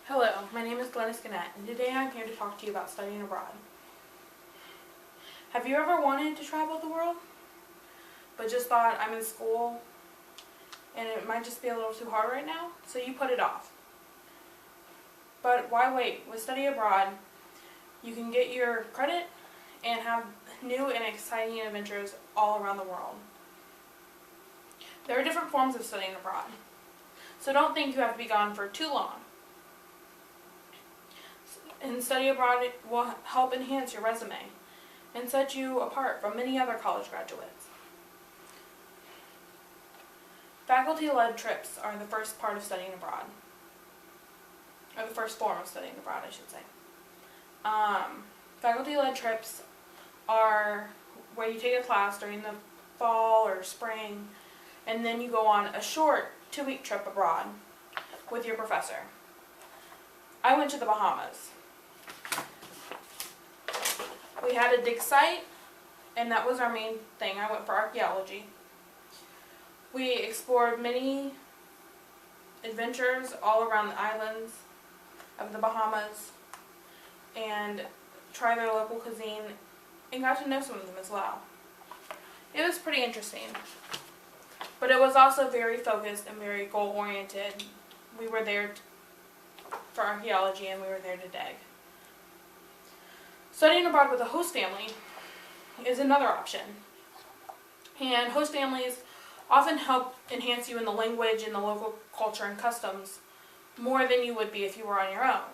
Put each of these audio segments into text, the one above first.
Hello, my name is Glennis Gannett, and today I'm here to talk to you about studying abroad. Have you ever wanted to travel the world, but just thought I'm in school and it might just be a little too hard right now, so you put it off? But why wait? With study abroad, you can get your credit and have new and exciting adventures all around the world. There are different forms of studying abroad, so don't think you have to be gone for too long. And study abroad will help enhance your resume and set you apart from many other college graduates. Faculty-led trips are the first part of studying abroad, or the first form of studying abroad, I should say. Faculty-led trips are where you take a class during the fall or spring, and then you go on a short 2-week trip abroad with your professor. I went to the Bahamas. We had a dig site, and that was our main thing. I went for archaeology. We explored many adventures all around the islands of the Bahamas and tried their local cuisine and got to know some of them as well. It was pretty interesting, but it was also very focused and very goal-oriented. We were there for archaeology and we were there to dig. Studying abroad with a host family is another option, and host families often help enhance you in the language and the local culture and customs more than you would be if you were on your own.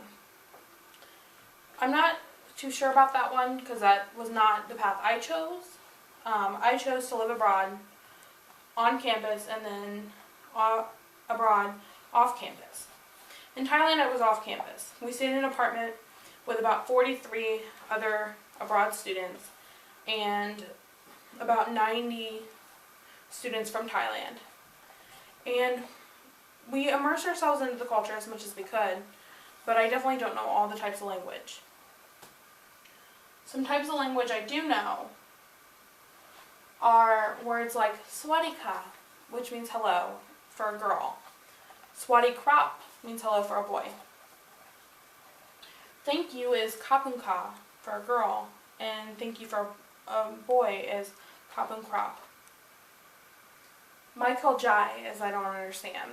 I'm not too sure about that one because that was not the path I chose. I chose to live abroad on campus and then abroad off campus. In Thailand, I was off campus. We stayed in an apartment with about 43 other abroad students and about 90 students from Thailand. And we immersed ourselves into the culture as much as we could, but I definitely don't know all the types of language. Some types of language I do know are words like swadika, which means hello for a girl. Swadee-krap means hello for a boy. Thank you is kapunka for a girl, and thank you for a boy is kapun-krap. Michael Jai is I don't understand,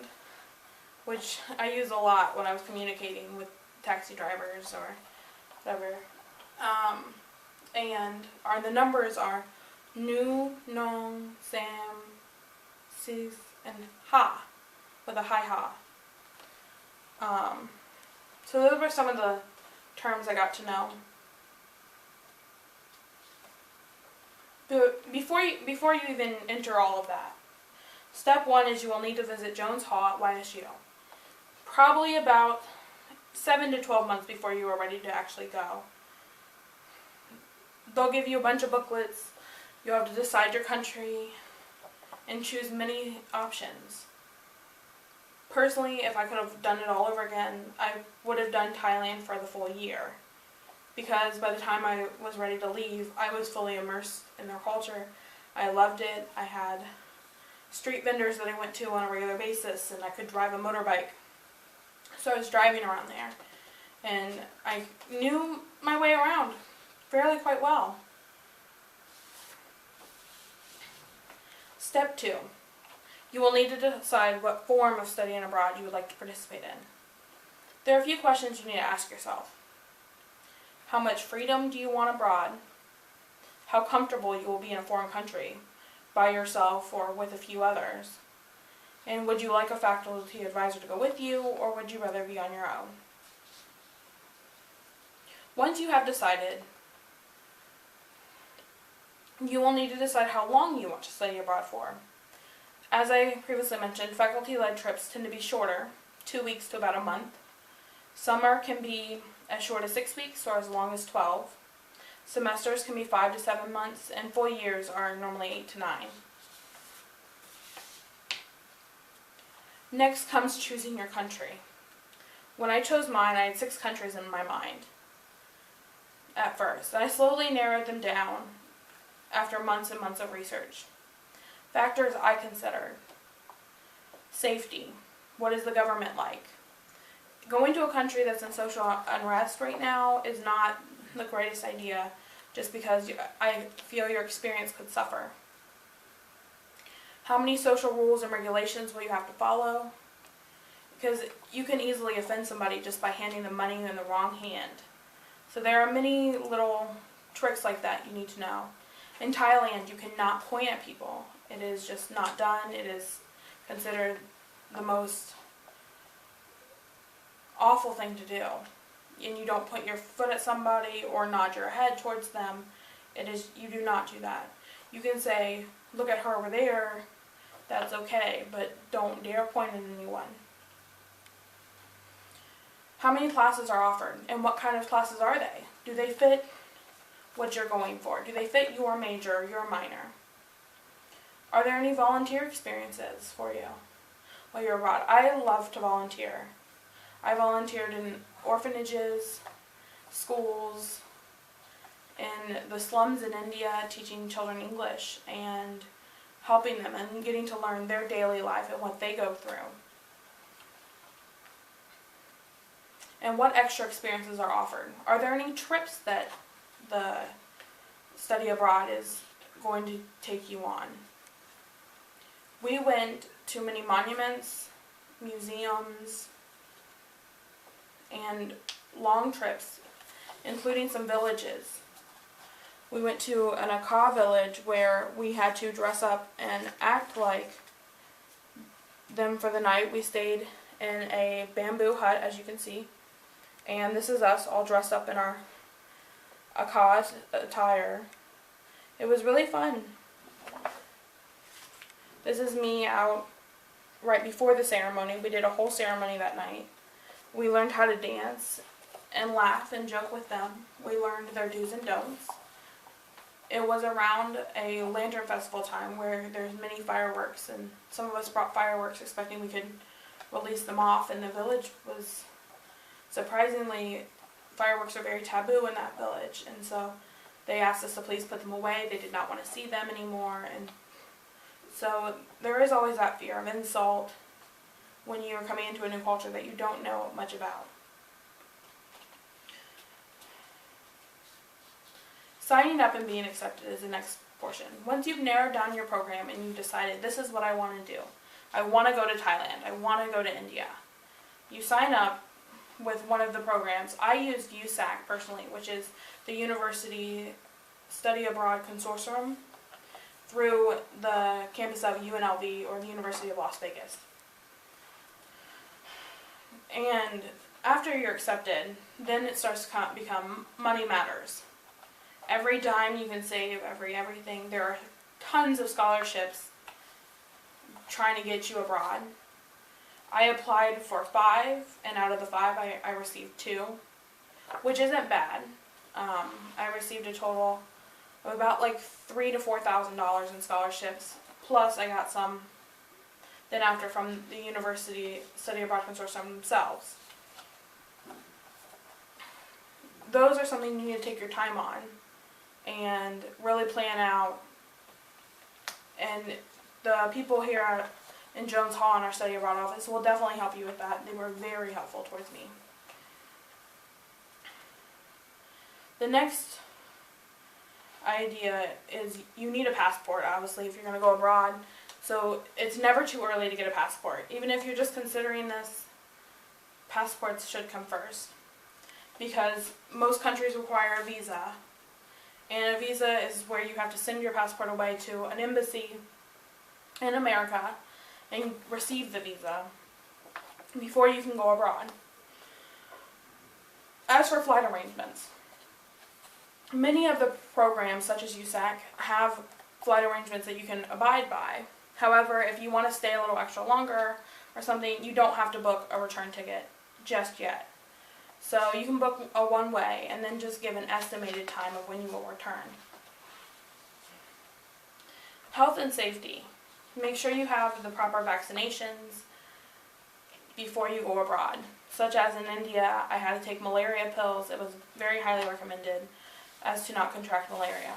which I use a lot when I was communicating with taxi drivers or whatever. The numbers are Nu, Nong, Sam, Sis, and Ha, with a hi-ha. So those were some of the terms I got to know. But before you even enter all of that, step 1 is you will need to visit Jones Hall at YSU. Probably about 7 to 12 months before you are ready to actually go. They'll give you a bunch of booklets. You'll have to decide your country and choose many options. Personally, if I could have done it all over again, I would have done Thailand for the full year. Because by the time I was ready to leave, I was fully immersed in their culture. I loved it. I had street vendors that I went to on a regular basis, and I could drive a motorbike. So I was driving around there, and I knew my way around fairly quite well. Step 2. You will need to decide what form of studying abroad you would like to participate in. There are a few questions you need to ask yourself. How much freedom do you want abroad? How comfortable you will be in a foreign country, by yourself or with a few others? And would you like a faculty advisor to go with you, or would you rather be on your own? Once you have decided, you will need to decide how long you want to study abroad for. As I previously mentioned, faculty-led trips tend to be shorter, 2 weeks to about a month. Summer can be as short as 6 weeks or as long as 12. Semesters can be 5 to 7 months, and full years are normally 8 to 9. Next comes choosing your country. When I chose mine, I had 6 countries in my mind at first. I slowly narrowed them down after months and months of research. Factors I considered: safety. What is the government like? going to a country that's in social unrest right now is not the greatest idea, just because I feel your experience could suffer. How many social rules and regulations will you have to follow? Because you can easily offend somebody just by handing them money in the wrong hand. So there are many little tricks like that you need to know. In Thailand, you cannot point at people. It is just not done. It is considered the most awful thing to do. And you don't put your foot at somebody or nod your head towards them. You do not do that. You can say, look at her over there, that's okay, but don't dare point at anyone. How many classes are offered, and what kind of classes are they? Do they fit what you're going for? Do they fit your major, your minor? Are there any volunteer experiences for you while you're abroad? I love to volunteer. I volunteered in orphanages, schools, in the slums in India, teaching children English and helping them and getting to learn their daily life and what they go through. And what extra experiences are offered? Are there any trips that the study abroad is going to take you on? We went to many monuments, museums, and long trips, including some villages. We went to an Aka village where we had to dress up and act like them for the night. We stayed in a bamboo hut, as you can see, and this is us all dressed up in our Aka attire. It was really fun. This is me out right before the ceremony. We did a whole ceremony that night. We learned how to dance and laugh and joke with them. We learned their do's and don'ts. It was around a lantern festival time where there's many fireworks, and some of us brought fireworks expecting we could release them off, and the village was, surprisingly, fireworks are very taboo in that village, and so they asked us to please put them away. They did not want to see them anymore, and so there is always that fear of insult when you're coming into a new culture that you don't know much about. Signing up and being accepted is the next portion. Once you've narrowed down your program and you've decided this is what I want to do, I want to go to Thailand, I want to go to India, you sign up with one of the programs. I used USAC personally, which is the University Study Abroad Consortium through the campus of UNLV or the University of Las Vegas. And after you're accepted, then it starts to become money matters. Every dime you can save, everything. There are tons of scholarships trying to get you abroad. I applied for 5, and out of the 5, I received 2, which isn't bad. I received a total of about like $3,000 to $4,000 in scholarships. Plus, I got some then after from the University Study Abroad Consortium themselves. Those are something you need to take your time on and really plan out. And the people here in Jones Hall in our Study Abroad office will definitely help you with that. They were very helpful towards me. The next idea is you need a passport, obviously, if you're going to go abroad. So it's never too early to get a passport. Even if you're just considering this, passports should come first, because most countries require a visa. And a visa is where you have to send your passport away to an embassy in America and receive the visa before you can go abroad. As for flight arrangements, many of the programs, such as USAC, have flight arrangements that you can abide by. However, if you want to stay a little extra longer or something, you don't have to book a return ticket just yet. So you can book a one-way and then just give an estimated time of when you will return. Health and safety. Make sure you have the proper vaccinations before you go abroad. Such as in India, I had to take malaria pills. It was very highly recommended as to not contract malaria.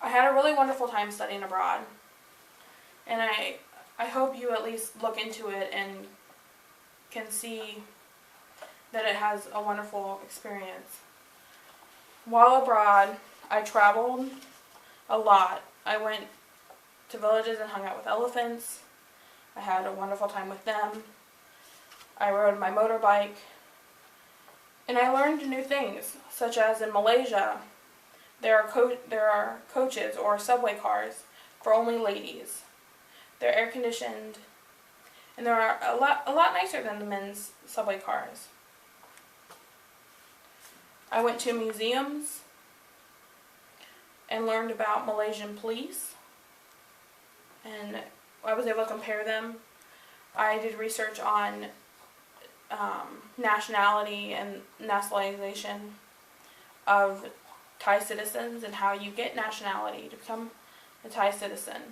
I had a really wonderful time studying abroad, and I hope you at least look into it and can see that it has a wonderful experience. While abroad, I traveled a lot. I went to villages and hung out with elephants. I had a wonderful time with them. I rode my motorbike. And I learned new things, such as in Malaysia, there are coaches or subway cars for only ladies. They're air conditioned, and they're a lot nicer than the men's subway cars. I went to museums and learned about Malaysian police, and I was able to compare them. I did research on nationality and nationalization of Thai citizens and how you get nationality to become a Thai citizen.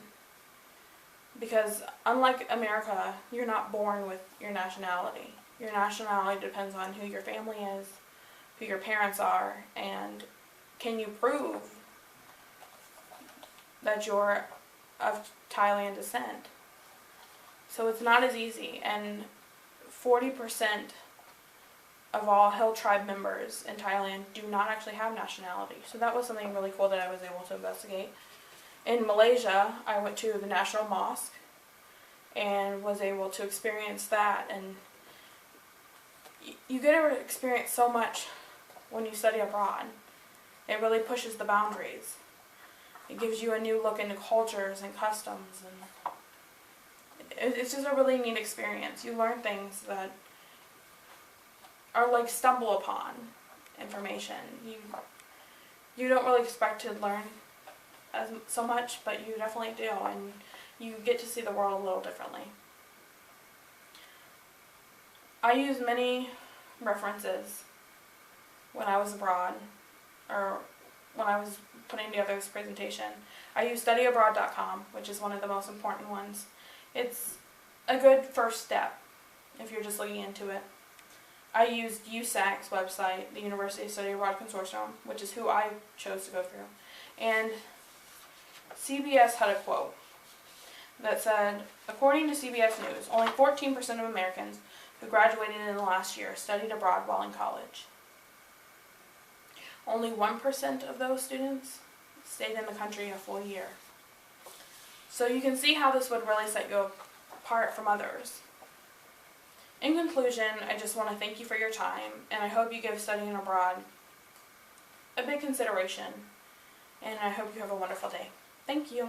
Because unlike America, you're not born with your nationality. Your nationality depends on who your family is, who your parents are, and can you prove that you're of Thailand descent. So it's not as easy, and 40% of all Hill Tribe members in Thailand do not actually have nationality. So that was something really cool that I was able to investigate. In Malaysia, I went to the National Mosque and was able to experience that. And you get to experience so much when you study abroad. It really pushes the boundaries. It gives you a new look into cultures and customs, and it's just a really neat experience. You learn things that are like stumble upon information. You don't really expect to learn so much, but you definitely do, and you get to see the world a little differently. I use many references when I was abroad, or when I was putting together this presentation. I use studyabroad.com, which is one of the most important ones. It's a good first step if you're just looking into it. I used USAC's website, the University Study Abroad Consortium, which is who I chose to go through. And CBS had a quote that said, according to CBS News, only 14% of Americans who graduated in the last year studied abroad while in college. Only 1% of those students stayed in the country a full year. So you can see how this would really set you apart from others. In conclusion, I just want to thank you for your time, and I hope you give studying abroad a big consideration, and I hope you have a wonderful day. Thank you.